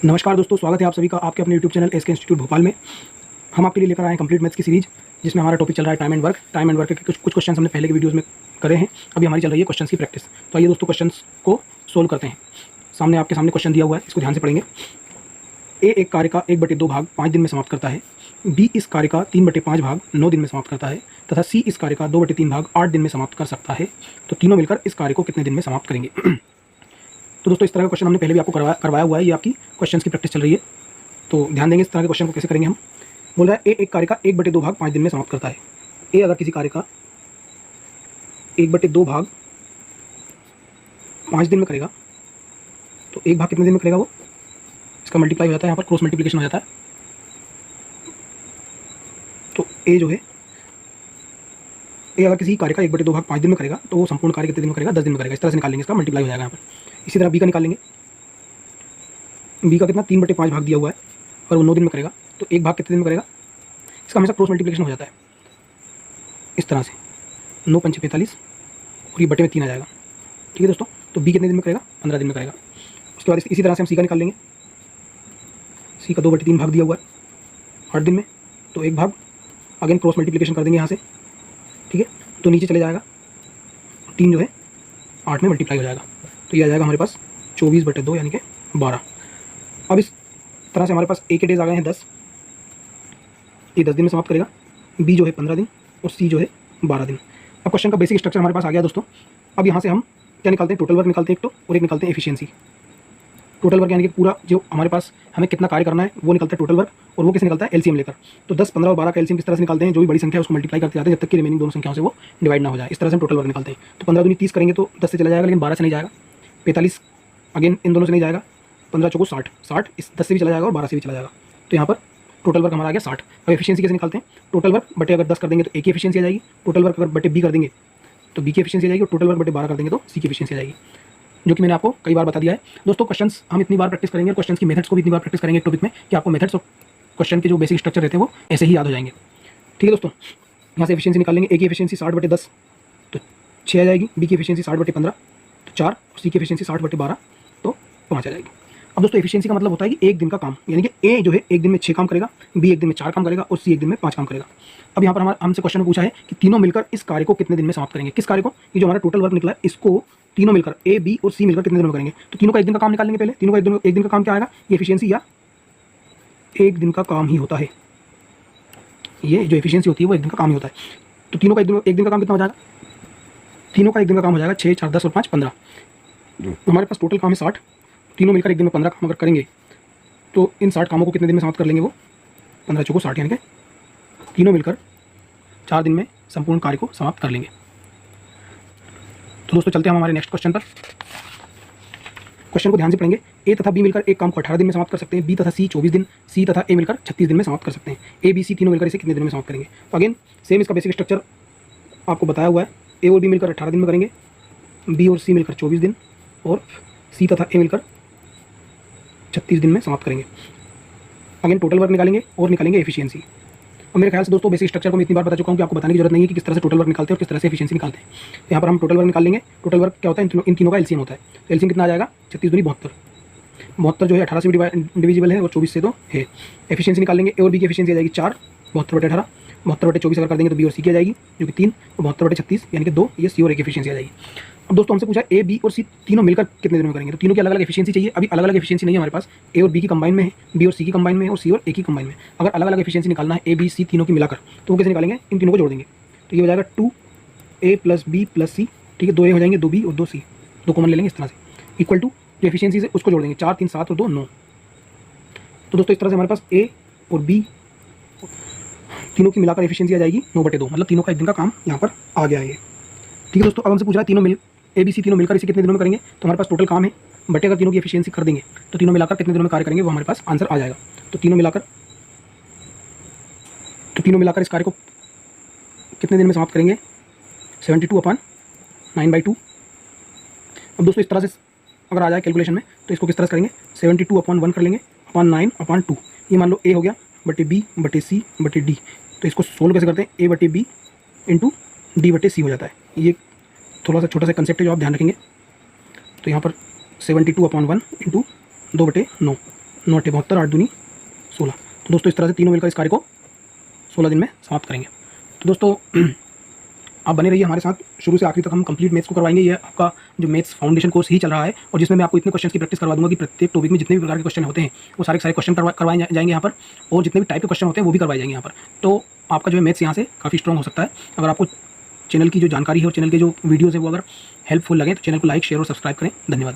नमस्कार दोस्तों, स्वागत है आप सभी का आपके अपने YouTube channel SK institute Bhopal में। हम आपके लिए लेकर आए हैं कंप्लीट मैथ्स की सीरीज, जिसमें हमारा टॉपिक चल रहा है time and work. Time and work के कुछ क्वेश्चन हमने पहले के वीडियोस में करे हैं, अभी हमारी चल रही है क्वेश्चन की प्रैक्टिस। तो आइए दोस्तों, क्वेश्चन को सोल्व करते हैं। आपके सामने क्वेश्चन दिया हुआ है, इसको ध्यान से पढ़ेंगे। ए एक कार्य का 1/2 भाग 5 दिन में समाप्त करता है, बी इस कार्य का 3/5 भाग 9 दिन में समाप्त करता है, तथा सी इस कार्य का 2/3 भाग 8 दिन में समाप्त कर सकता है। तो तीनों मिलकर इस कार्य को कितने दिन में समाप्त करेंगे? तो दोस्तों, इस तरह का क्वेश्चन हमने पहले भी आपको करवाया हुआ है। ये आपकी क्वेश्चन की प्रैक्टिस चल रही है, तो ध्यान देंगे इस तरह के क्वेश्चन को कैसे करेंगे हम। बोल रहा है ए एक कार्य का 1/2 भाग 5 दिन में समाप्त करता है। ए अगर किसी कार्य का 1/2 भाग 5 दिन में करेगा, तो एक भाग कितने दिन में करेगा? वो इसका मल्टीप्लाई हो जाता है, यहाँ पर क्रॉस मल्टीप्लिकेशन हो जाता है। तो ए जो है, ए अगर किसी कार्य का 1/2 भाग 5 दिन में करेगा, तो वो संपूर्ण कार्य कितने दिन में करेगा? 10 दिन में करेगा। इस तरह से निकाल लेंगे, इसका मल्टीप्लाई हो जाएगा यहाँ पर। इसी तरह बी का निकाल लेंगे। बी का कितना 3/5 भाग दिया हुआ है और वो 9 दिन में करेगा, तो एक भाग कितने दिन में करेगा? इसका हमेशा क्रॉस मल्टीप्लिकेशन हो जाता है इस तरह से, 9 पंचे 45 और ये बटे में 3 आ जाएगा। ठीक है दोस्तों, तो बी कितने दिन में करेगा? 15 दिन में करेगा। उसके बाद इसी तरह से हम सी का निकाल लेंगे। सी का 2/3 भाग दिया हुआ है 8 दिन में, तो एक भाग अगेन क्रॉस मल्टीप्लिकेशन कर देंगे यहाँ से। ठीक है, तो नीचे चले जाएगा, 3 जो है 8 में मल्टीप्लाई हो जाएगा, तो ये आ जाएगा हमारे पास 24/2 यानी कि 12। अब इस तरह से हमारे पास ए के डेज आ गए हैं 10, ये 10 दिन में समाप्त करेगा। बी जो है 15 दिन और सी जो है 12 दिन। अब क्वेश्चन का बेसिक स्ट्रक्चर हमारे पास आ गया दोस्तों। अब यहाँ से हम क्या निकालते हैं? टोटल वर्क निकालते हैं एक तो, और एक निकालते हैं एफिशिएंसी। टोटल वर्क यानी कि पूरा जो हमारे पास हमें कितना कार्य करना है वो निकलता है टोटल वर्क, और वो कैसे निकलता है? एलसीएम लेकर। तो 10, 15 और 12 का एलसीएम किस तरह से निकालते हैं? जो भी बड़ी संख्या है उसको मल्टीप्लाई करते जाते हैं जब तक कि रिमेनिंग दोनों संख्याओं से वो डिवाइड ना हो जाए। इस तरह से हम टोटल वर्क निकालते हैं। तो 15 दूनी 30 करेंगे तो 10 से चला जाएगा, लेकिन 12 से नहीं जाएगा। 45 अगेन इन दोनों से नहीं जाएगा। 15 चौको 60, 60 इस 10 से भी चला जाएगा और 12 से भी चला जाएगा। तो यहाँ पर टोटल वर्क हमारा आ गया 60। अब एफिशिएंसी कैसे निकालते हैं? टोटल वर्क बटे अगर 10 कर देंगे तो ए की एफिशिएंसी आ जाएगी। टोटल वर्क अगर बटे बी कर देंगे तो बी की एफिशिएंसी आ जाएगी, और टोटल वर्क बटे 12 कर देंगे तो सी की एफिशिएंसी आ जाएगी, जो कि मैंने आपको कई बार बता दिया है दोस्तों। क्वेश्चंस हम इतनी बार प्रैक्टिस करेंगे और क्वेश्चंस की मेथड्स को भी इतनी बार प्रैक्टिस करेंगे एक टॉपिक में कि आपको मेथड्स और क्वेश्चन के जो बेसिक स्ट्रक्चर रहते हैं वो ऐसे ही याद हो जाएंगे। ठीक है दोस्तों, यहाँ से एफिशिएंसी निकाल लेंगे। ए की एफिशिएंसी 60/10 तो 6 आ जाएगी। बी की एफिशिएंसी 60/15 तो 4, और सी की एफिशिएंसी 60/12 तो 5 आ जाएगी। अब दोस्तों, एफिशिएंसी का मतलब होता है कि एक दिन का काम, यानी कि ए जो है एक दिन में 6 काम करेगा, बी एक दिन में 4 काम करेगा और सी एक दिन में 5 काम करेगा। अब यहाँ पर हमारे हमसे क्वेश्चन पूछा है कि तीनों मिलकर इस कार्य को कितने दिन में समाप्त करेंगे? किस कार्य को? ये जो हमारा टोटल वर्क निकला है, इसको तीनों मिलकर ए, बी और सी मिलकर कितने दिन में करेंगे? तो तीनों का एक दिन का काम निकाल लेंगे पहले। तीनों का एक दिन का काम क्या आएगा? ये एफिशिएंसी या एक दिन का काम ही होता है। ये जो एफिशिएंसी होती है वो एक दिन का काम ही होता है। तो तीनों का एक दिन का काम कितना हो जाएगा? तीनों का एक दिन का काम हो जाएगा 6, 4, 10 और 5, 15। हमारे पास टोटल काम है 60। तीनों मिलकर एक दिन में 15 काम अगर करेंगे तो इन 60 कामों को कितने दिन में समाप्त कर लेंगे? वो 15 चौको 60, यानी कि तीनों मिलकर 4 दिन में संपूर्ण कार्य को समाप्त कर लेंगे। तो दोस्तों, चलते हैं हम हमारे नेक्स्ट क्वेश्चन पर। क्वेश्चन को ध्यान से पढ़ेंगे। ए तथा बी मिलकर एक काम को 18 दिन में समाप्त कर सकते हैं। बी तथा सी 24 दिन, सी तथा ए मिलकर 36 दिन में समाप्त कर सकते हैं। ए, बी, सी तीनों मिलकर इसे कितने दिन में समाप्त करेंगे? तो अगेन सेम इसका बेसिक स्ट्रक्चर आपको बताया हुआ है। ए और बी मिलकर 18 दिन में करेंगे, बी और सी मिलकर 24 दिन, और सी तथा ए मिलकर 36 दिन में समाप्त करेंगे। अगेन टोटल वर्क निकालेंगे और निकालेंगे एफिशिएंसी। और मेरे ख्याल से दोस्तों, बेसिक स्ट्रक्चर को मैं इतनी बार बता चुका हूँ कि आपको बताने की जरूरत नहीं है कि किस तरह से टोटल वर्क निकालते हैं और किस तरह से एफिशिएंसी निकालते हैं। तो यहाँ पर हम टोटल वर्क निकाल लेंगे। टोटल वर्क क्या होता है? इन तीनों का एलसीएम होता है। तो एलसीएम कितना आ जाएगा? 36 दूनी 72। 72 जो है 18 से भी डिविजिबल है और 24 से तो है। एफिशिएंसी निकाल लेंगे। ए और बी की एफिशिएंसी आ जाएगी 4, 72/18। 72/24 अगर कर देंगे तो बी और सी की आ जाएगी, जो कि 3, और 72/36 यानी कि 2, ये सी और ए की एफिशिएंसी आ जाएगी। अब दोस्तों, हमसे पूछा ए, बी और सी तीनों मिलकर कितने दिन में करेंगे? तो तीनों की अलग अलग एफिशिएंसी चाहिए। अभी अलग अलग एफिशिएंसी नहीं है हमारे पास। ए और बी की कंबाइन में है, बी और सी की कंबाइन में है, और सी और ए की कंबाइन में। अगर अलग अलग एफिशिएंसी निकालना है ए, बी, सी तीनों की मिलाकर, तो वो कैसे निकालेंगे? इन तीनों को जोड़ देंगे। तो ये हो जाएगा 2A + B + C। ठीक है, 2A हो जाएंगे, 2B और 2C, 2 कॉमन ले लेंगे इस तरह से, इक्वल टू जो एफिशिएंसी है उसको जोड़ देंगे। 4, 3, 7 और 2, 9। तो दोस्तों, इस तरह से हमारे पास ए और बी तीनों की मिलाकर एफिशिएंसी आ जाएगी 9/2, मतलब तीनों का एक दिन का काम यहाँ पर आ गया है ये। ठीक है दोस्तों, अब हमसे पूछ रहा है तीनों ए, बी, सी तीनों मिलकर इसे कितने दिनों में करेंगे? तो हमारे पास टोटल काम है बटे अगर तीनों की एफिशिएंसी कर देंगे तो तीनों मिलाकर कितने दिनों में कार्य करेंगे वो हमारे पास आंसर आ जाएगा। तो तीनों मिलाकर इस कार्य को कितने दिन में समाप्त करेंगे? 72/9/2। अब दोस्तों, इस तरह से अगर आ जाए कैलकुलेशन में तो इसको किस तरह से करेंगे? 72/1 कर लेंगे, 9/2। ये मान लो ए हो गया बटे बी बटे सी बटे डी। तो इसको सोल्व कैसे करते हैं? ए बटे बी इंटू डी बटे सी हो जाता है। ये थोड़ा सा छोटा सा कंसेप्ट है जो आप ध्यान रखेंगे। तो यहाँ पर 72/1 इंटू 2/9, 9 × 72, 8 दूनी 16। तो दोस्तों इस तरह से तीनों मिलकर इस कार्य को 16 दिन में समाप्त करेंगे। तो दोस्तों आप बने रहिए हमारे साथ, शुरू से आखिरी तक हम कंप्लीट मैथ्स को करवाएंगे। ये आपका जो मैथ्स फाउंडेशन कोर्स ही चल रहा है और जिसमें मैं आपको इतने क्वेश्चन की प्रैक्टिस करवा दूंगा कि प्रत्येक टॉपिक में जितने भी प्रकार के क्वेश्चन होते हैं वो सारे क्वेश्चन करवाए जाएंगे यहाँ पर, और जितने भी टाइप के क्वेश्चन होते हैं वो भी करवाए जाएंगे यहाँ पर। तो आपका जो है मैथ्स यहाँ से काफ़ी स्ट्रॉन्ग हो सकता है। अगर आपको चैनल की जो जानकारी है और चैनल के जो वीडियोज़ है वो अगर हेल्पफुल लगे तो चैनल को लाइक, शेयर और सब्सक्राइब करें। धन्यवाद।